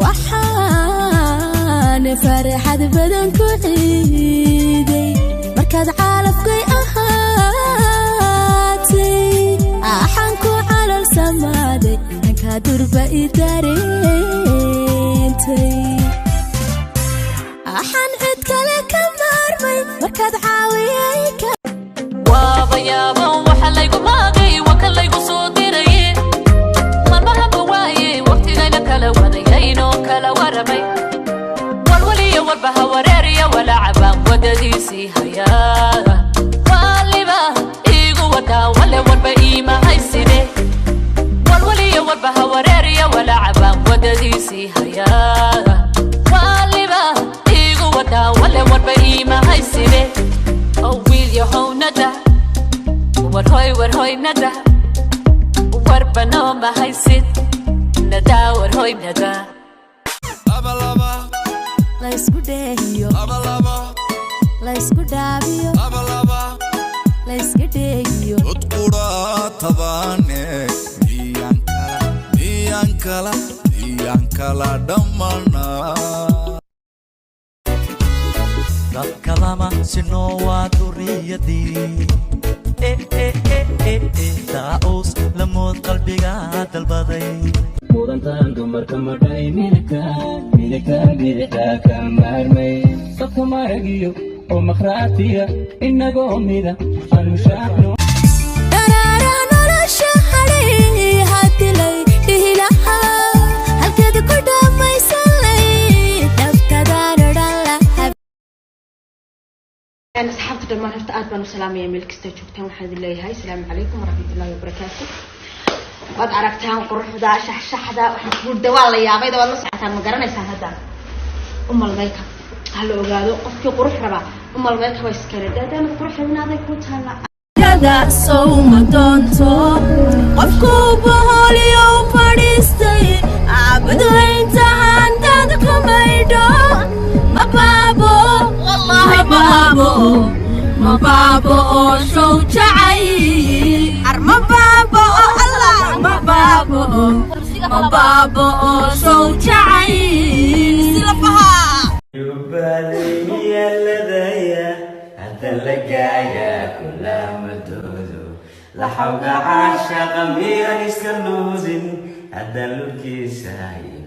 waxaan farxad badan ku ciiday markaad caalafkay ahaatay axaan ku calol samaaday inankaa durba I dareentay axaan cid kale ka maarmay markaad caawiyay waaba yaaban waxa laygu maagay waka laygu soo diray marmahaba waaye waqtigayna kala wadayaynoo kala warabay walwaliyo walbaha wareeriya walacabaan wadadiisii hayaa waaliba iigu wadaa wale walba iima haysine walwaliyo walbaha wareeriya walacabaan wadadiisii hayaa waaliba iigu wadaa wale walba iima haysine wiil yahow nada warhoy nada warbano ma haysid nada warhoy nada la isku dheehiyo la isku dhaabiyo la iska dheehiyo udqura tabaane iyan kala dhammana dadka lama sino waa duriyadii daa'us lamood qalbiga dalbaday mudantaan dumarka madhay midka ka maarmay dadka maragiyo oo makhraatiya inagoo mida anu shaacno daraara nolosha hadhay hadilay dhihi lahaa halkeeda ku dhammaysanlay nafkadaana dhan lahab أصحابي دم مرة أدبنا سلام يا ملك استجوبتهم وحمد الله هاي السلام عليكم ورحمة الله وبركاته قد عرفتها وقروح دا شح دا وحنقول دوالة يا بيدا والله ساعتها مقرنة سهدا الملكة هلا وقالوا قفكي قروح ربع الملكة ويسكر دا من قروح من هذا يكون هلا هذا صوم دونتو قفكو بهولي يوم فريستي عبدو انت عندك ميدو ما بابو والله ما بابو شو جعي ما بابو الله ما بابو شو جعي سلفها يبالي يا لديا هذا لقايا كل مدودو لحوق عاشق ميرا يسكنوزن هذا لكيساي